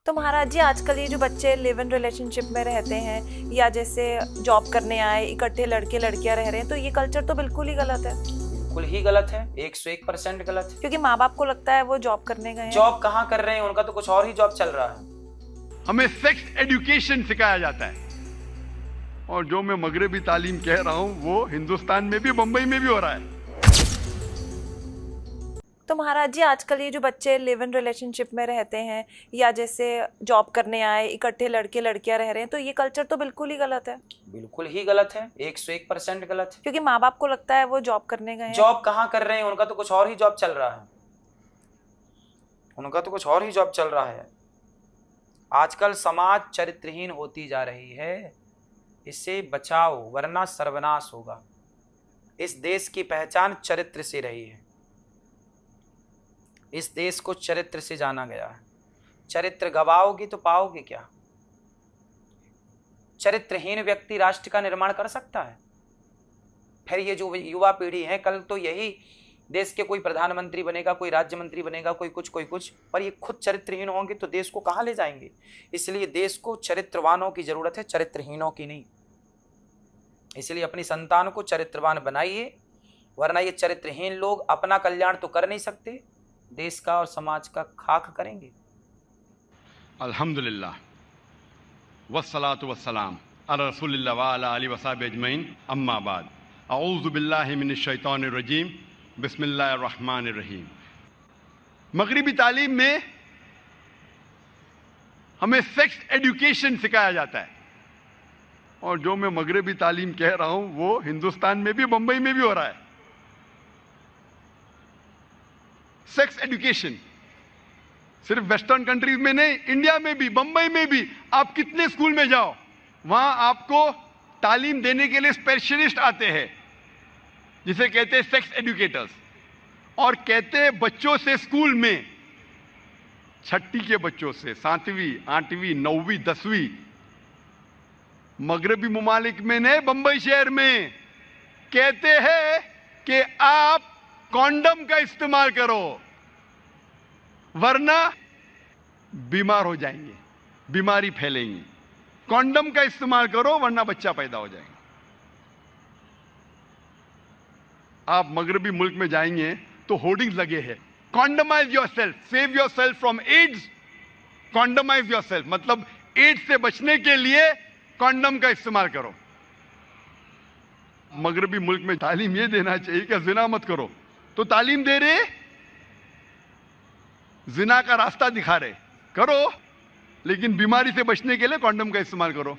तो महाराज जी, आजकल ये जो बच्चे लिव इन रिलेशनशिप में रहते हैं या जैसे जॉब करने आए इकट्ठे लड़के लड़कियां रह रहे हैं, तो ये कल्चर तो बिल्कुल ही गलत है। बिल्कुल ही गलत है, 101% गलत है। क्योंकि माँ बाप को लगता है वो जॉब करने गए हैं। जॉब कहाँ कर रहे हैं, उनका तो कुछ और ही जॉब चल रहा है। हमें सेक्स एजुकेशन सिखाया जाता है, और जो मैं मगरबी तालीम कह रहा हूं वो हिंदुस्तान में भी, मुंबई में भी हो रहा है। तो महाराज जी, आजकल ये जो बच्चे लिव इन रिलेशनशिप में रहते हैं या जैसे जॉब करने आए इकट्ठे लड़के लड़कियां रह रहे हैं, तो ये कल्चर तो बिल्कुल ही गलत है। बिल्कुल ही गलत है, 101% गलत है। क्योंकि माँ बाप को लगता है वो जॉब करने गए हैं। जॉब कहाँ कर रहे हैं, उनका तो कुछ और ही जॉब चल रहा है। उनका तो कुछ और ही जॉब चल रहा है। आजकल समाज चरित्रहीन होती जा रही है, इससे बचाओ वरना सर्वनाश होगा। इस देश की पहचान चरित्र से रही है। इस देश को चरित्र से जाना गया है। चरित्र गवाओगे तो पाओगे क्या? चरित्रहीन व्यक्ति राष्ट्र का निर्माण कर सकता है? फिर ये जो युवा पीढ़ी है, कल तो यही देश के कोई प्रधानमंत्री बनेगा, कोई राज्य मंत्री बनेगा, कोई कुछ, पर ये खुद चरित्रहीन होंगे तो देश को कहाँ ले जाएंगे? इसलिए देश को चरित्रवानों की जरूरत है, चरित्रहीनों की नहीं। इसलिए अपनी संतान को चरित्रवान बनाइए, वरना ये चरित्रहीन लोग अपना कल्याण तो कर नहीं सकते, देश का और समाज का खाक करेंगे। अल्हम्दुलिल्लाह वस्सलातु वस्सलाम अला रसूलिल्लाह व अला आलिहि वसहबिहि अजमईन, अम्मा बाद। अऊज़ु बिल्लाहि मिनश शैतानिर रजीम, बिस्मिल्लाहिर रहमानिर रहीम। मगरिबी तालीम में हमें सेक्स एजुकेशन सिखाया जाता है, और जो मैं मगरिबी तालीम कह रहा हूं वो हिंदुस्तान में भी, मुंबई में भी हो रहा है। सेक्स एजुकेशन सिर्फ वेस्टर्न कंट्रीज में नहीं, इंडिया में भी, मुंबई में भी। आप कितने स्कूल में जाओ, वहां आपको तालीम देने के लिए स्पेशलिस्ट आते हैं, जिसे कहते हैं सेक्स एजुकेटर्स। और कहते हैं बच्चों से स्कूल में, छठी के बच्चों से, 7वीं 8वीं 9वीं 10वीं, मगरबी मुमालिक में नहीं, मुंबई शहर में कहते हैं कि आप कॉन्डम का इस्तेमाल करो वरना बीमार हो जाएंगे, बीमारी फैलेंगी। कॉन्डम का इस्तेमाल करो वरना बच्चा पैदा हो जाएगा। आप मगरबी मुल्क में जाएंगे तो होर्डिंग्स लगे हैं, condomise yourself, save yourself from AIDS, condomise yourself, मतलब एड्स से बचने के लिए कॉन्डम का इस्तेमाल करो। मगरबी मुल्क में तालीम ये देना चाहिए कि जिना मत करो, तो तालीम दे रहे, जिना का रास्ता दिखा रहे, करो, लेकिन बीमारी से बचने के लिए कॉन्डम का इस्तेमाल करो।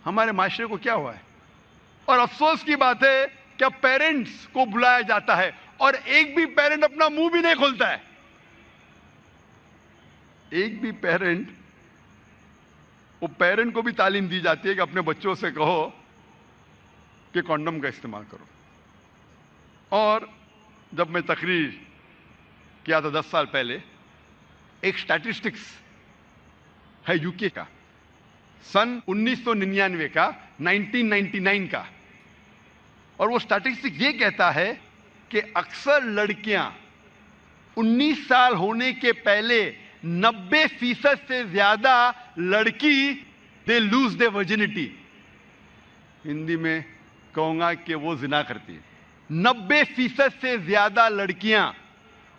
हमारे माशरे को क्या हुआ है? और अफसोस की बात है कि अब पेरेंट्स को बुलाया जाता है और एक भी पेरेंट अपना मुंह भी नहीं खोलता है। एक भी पेरेंट, वो पेरेंट को भी तालीम दी जाती है कि अपने बच्चों से कहो कि कॉन्डम का इस्तेमाल करो। और जब मैं तकरीर किया था 10 साल पहले, एक स्टैटिस्टिक्स है यूके का, सन 1999 का, 1999 का, और वो स्टैटिस्टिक्स ये कहता है कि अक्सर लड़कियां 19 साल होने के पहले 90% से ज्यादा लड़की they lose they virginity. Hindi में कहूंगा कि वो जिना करती है। 90% से ज्यादा लड़कियां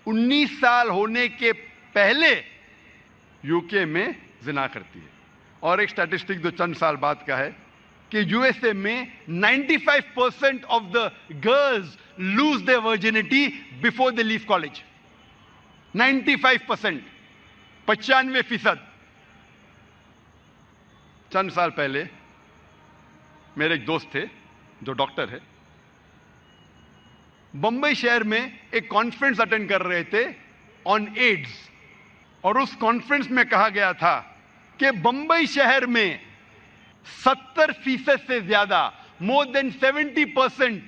19 साल होने के पहले यूके में जिना करती है। और एक स्टैटिस्टिक जो चंद साल बाद का है कि यूएसए में 95% of the girls lose their virginity before they leave college. 95%, 95%। चंद साल पहले मेरे एक दोस्त थे जो डॉक्टर है, बंबई शहर में एक कॉन्फ्रेंस अटेंड कर रहे थे ऑन एड्स, और उस कॉन्फ्रेंस में कहा गया था कि बंबई शहर में 70% से ज्यादा, मोर देन 70%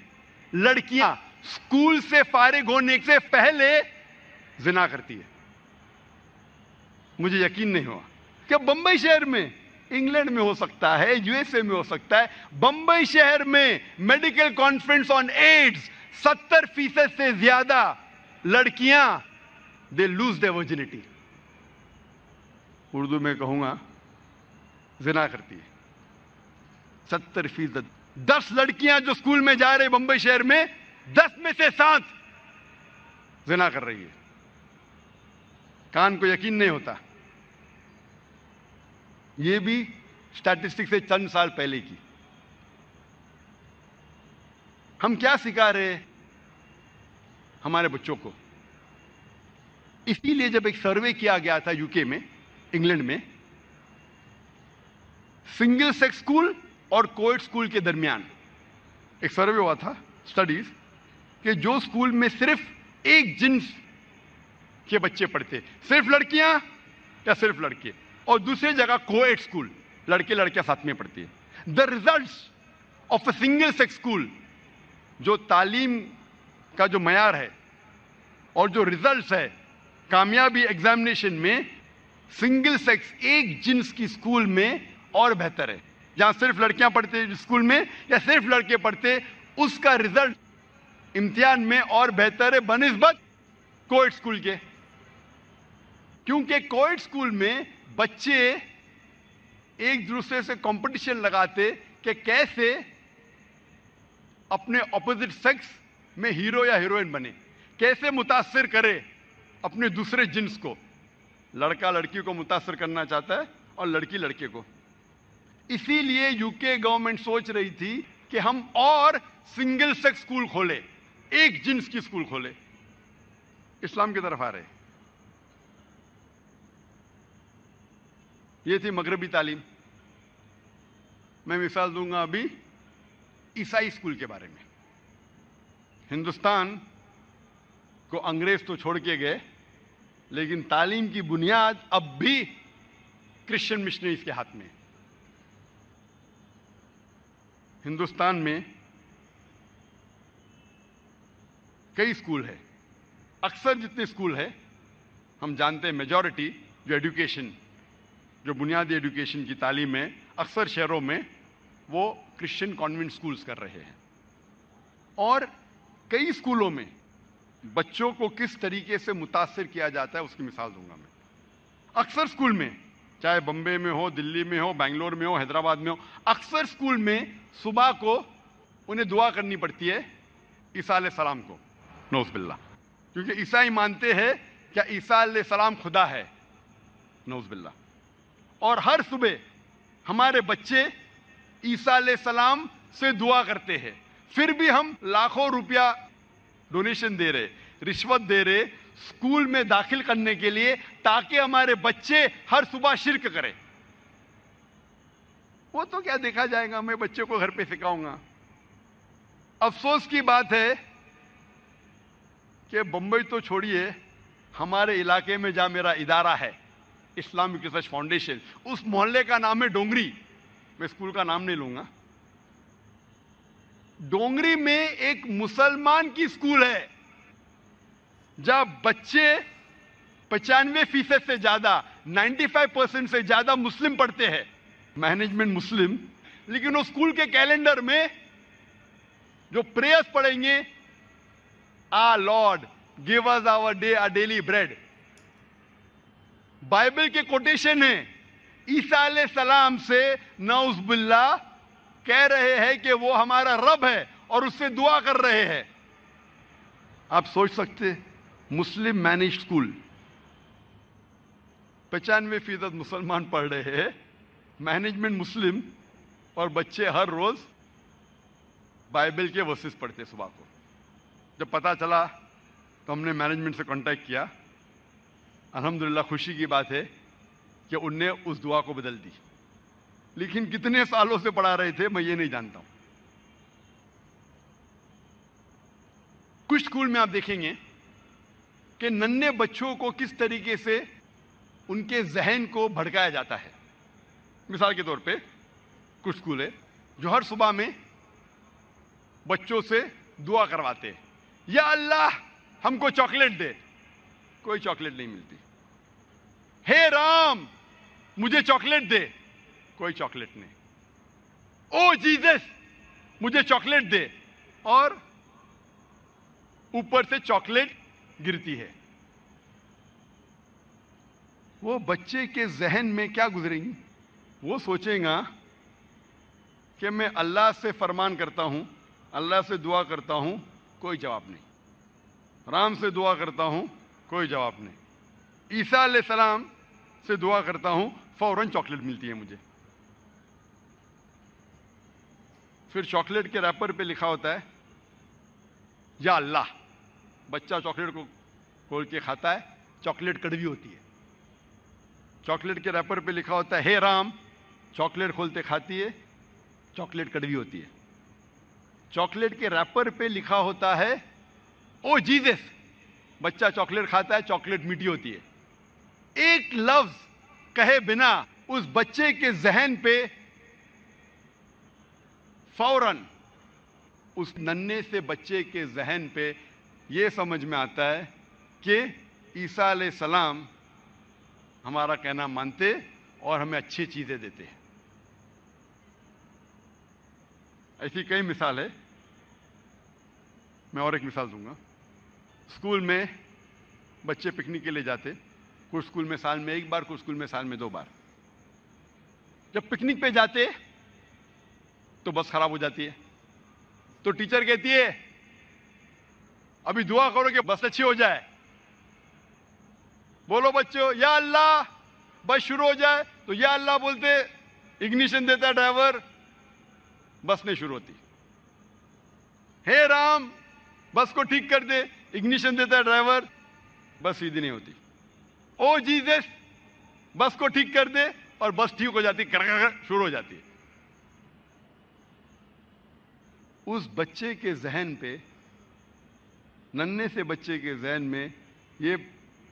लड़कियां स्कूल से फारिग होने से पहले जिना करती है। मुझे यकीन नहीं हुआ कि बंबई शहर में, इंग्लैंड में हो सकता है, यूएसए में हो सकता है, बंबई शहर में मेडिकल कॉन्फ्रेंस ऑन एड्स, 70% से ज्यादा लड़कियां they lose their virginity. Urdu में कहूंगा जिना करती है। 70%। 10 लड़कियां जो स्कूल में जा रही बंबई शहर में, 10 में से 7 जिना कर रही है। कान को यकीन नहीं होता। ये भी स्टैटिस्टिक्स से चंद साल पहले की। हम क्या सिखा रहे हैं हमारे बच्चों को? इसीलिए जब एक सर्वे किया गया था यूके में, इंग्लैंड में, सिंगल सेक्स स्कूल और कोएड स्कूल के दरमियान एक सर्वे हुआ था, स्टडीज, कि जो स्कूल में सिर्फ एक जिन्स के बच्चे पढ़ते, सिर्फ लड़कियां या सिर्फ लड़के, और दूसरी जगह कोएड स्कूल, लड़के लड़कियां साथ में पढ़ती है, the results of a single sex school, जो तालीम का जो मयार है और जो रिजल्ट्स है कामयाबी एग्जामिनेशन में, सिंगल सेक्स एक जिन्स की स्कूल में और बेहतर है। जहां सिर्फ लड़कियां पढ़ते स्कूल में या सिर्फ लड़के पढ़ते, उसका रिजल्ट इम्तिहान में और बेहतर है बनिस्बत कोएड स्कूल के। क्योंकि कोएड स्कूल में बच्चे एक दूसरे से कंपटीशन लगाते कि कैसे अपने ऑपोजिट सेक्स में हीरो या हीरोइन बने, कैसे मुतासिर करे अपने दूसरे जिन्स को। लड़का लड़की को मुतासिर करना चाहता है और लड़की लड़के को। इसीलिए यूके गवर्नमेंट सोच रही थी कि हम और सिंगल सेक्स स्कूल खोले, एक जिन्स की स्कूल खोले। इस्लाम की तरफ आ रहे। ये थी मगरबी तालीम। मैं मिसाल दूंगा अभी ईसाई स्कूल के बारे में। हिंदुस्तान को अंग्रेज तो छोड़ के गए, लेकिन तालीम की बुनियाद अब भी क्रिश्चियन मिशनरीज के हाथ में है। हिंदुस्तान में कई स्कूल है। अक्सर जितने स्कूल है हम जानते हैं, मेजॉरिटी जो एजुकेशन, जो बुनियादी एजुकेशन की तालीम है, अक्सर शहरों में वो क्रिश्चियन कॉन्वेंट स्कूल्स कर रहे हैं। और कई स्कूलों में बच्चों को किस तरीके से मुतासिर किया जाता है उसकी मिसाल दूंगा मैं। अक्सर स्कूल में, चाहे बम्बे में हो, दिल्ली में हो, बेंगलोर में हो, हैदराबाद में हो, अक्सर स्कूल में सुबह को उन्हें दुआ करनी पड़ती है ईसा अलैहिस्सलाम को, नौज़ुबिल्लाह, क्योंकि ईसाई मानते हैं क्या ईसा अलैहिस्सलाम खुदा है, नौज़ुबिल्लाह। और हर सुबह हमारे बच्चे ईसा अलैहिस्सलाम से दुआ करते हैं। फिर भी हम लाखों रुपया डोनेशन दे रहे, रिश्वत दे रहे स्कूल में दाखिल करने के लिए, ताकि हमारे बच्चे हर सुबह शिर्क करें। वो तो क्या देखा जाएगा, मैं बच्चे को घर पे सिखाऊंगा। अफसोस की बात है कि बंबई तो छोड़िए, हमारे इलाके में जहां मेरा इदारा है इस्लामिक रिसर्च फाउंडेशन, उस मोहल्ले का नाम है डोंगरी। मैं स्कूल का नाम नहीं लूंगा। डोंगरी में एक मुसलमान की स्कूल है जहां बच्चे 95% से ज्यादा, 95% से ज्यादा मुस्लिम पढ़ते हैं, मैनेजमेंट मुस्लिम। लेकिन उस स्कूल के कैलेंडर में जो प्रेयर्स पढ़ेंगे, ah Lord give us our day ah daily bread, Bible के कोटेशन है। ईसा अलैहिस्सलाम से नौज़ुबिल्लाह कह रहे हैं कि वो हमारा रब है और उससे दुआ कर रहे हैं। आप सोच सकते, मुस्लिम मैनेज स्कूल, 95% मुसलमान पढ़ रहे हैं, मैनेजमेंट मुस्लिम, और बच्चे हर रोज बाइबल के वर्सेस पढ़ते सुबह को। जब पता चला तो हमने मैनेजमेंट से कांटेक्ट किया। अल्हम्दुलिल्लाह खुशी की बात है कि उनने उस दुआ को बदल दी। लेकिन कितने सालों से पढ़ा रहे थे मैं ये नहीं जानता हूं। कुछ स्कूल में आप देखेंगे कि नन्हे बच्चों को किस तरीके से उनके जहन को भड़काया जाता है। मिसाल के तौर पे कुछ स्कूल है जो हर सुबह में बच्चों से दुआ करवाते हैं, या अल्लाह हमको चॉकलेट दे। कोई चॉकलेट नहीं मिलती। हे राम मुझे चॉकलेट दे, कोई चॉकलेट नहीं। ओ जीसस मुझे चॉकलेट दे, और ऊपर से चॉकलेट गिरती है। वो बच्चे के जहन में क्या गुजरेंगी? वो सोचेगा कि मैं अल्लाह से फरमान करता हूँ, अल्लाह से दुआ करता हूँ, कोई जवाब नहीं। राम से दुआ करता हूँ, कोई जवाब नहीं। ईसा अलैहिस्सलाम से दुआ करता हूँ, फौरन चॉकलेट मिलती है मुझे। फिर चॉकलेट के रैपर पे लिखा होता है या अल्लाह। बच्चा चॉकलेट को खोल के खाता है, चॉकलेट कड़वी होती है। चॉकलेट के रैपर पे लिखा होता है हे राम, चॉकलेट खोलते खाती है, चॉकलेट कड़वी होती है। चॉकलेट के रैपर पे लिखा होता है ओ जीसस, बच्चा चॉकलेट खाता है, चॉकलेट मीठी होती है। एक लफ्ज कहे बिना उस बच्चे के जहन पे फौरन, उस नन्हे से बच्चे के जहन पे यह समझ में आता है कि ईसा अलैहिस्सलाम हमारा कहना मानते और हमें अच्छी चीजें देते हैं। ऐसी कई मिसाल है। मैं और एक मिसाल दूंगा। स्कूल में बच्चे पिकनिक के लिए जाते, कुछ स्कूल में साल में 1 बार, कुछ स्कूल में साल में 2 बार। जब पिकनिक पे जाते तो बस खराब हो जाती है, तो टीचर कहती है अभी दुआ करो कि बस अच्छी हो जाए। बोलो बच्चों या अल्लाह, बस शुरू हो जाए। तो या अल्लाह बोलते, इग्निशन देता है ड्राइवर, बस नहीं शुरू होती। हे राम, बस को ठीक कर दे, इग्निशन देता है ड्राइवर, बस सीधी नहीं होती। ओ जीसस, बस को ठीक कर दे, और बस ठीक हो जाती, कर शुरू हो जाती है। उस बच्चे के जहन पे, नन्हे से बच्चे के जहन में ये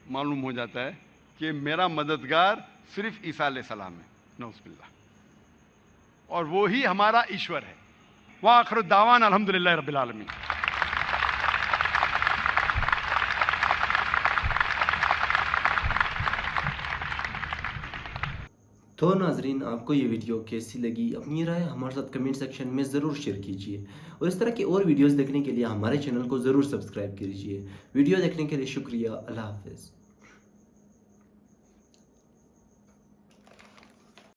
मालूम हो जाता है कि मेरा मददगार सिर्फ ईसा अलैहिस्सलाम है, नौज़ुबिल्लाह, और वो ही हमारा ईश्वर है। व आखिर दावान अल्हम्दुलिल्लाह रब्बिल आलमीन। तो नाजरीन, आपको ये वीडियो कैसी लगी? अपनी राय हमारे साथ कमेंट सेक्शन में ज़रूर शेयर कीजिए, और इस तरह की और वीडियोस देखने के लिए हमारे चैनल को ज़रूर सब्सक्राइब कीजिए। वीडियो देखने के लिए शुक्रिया। अल्लाह हाफ़िज़।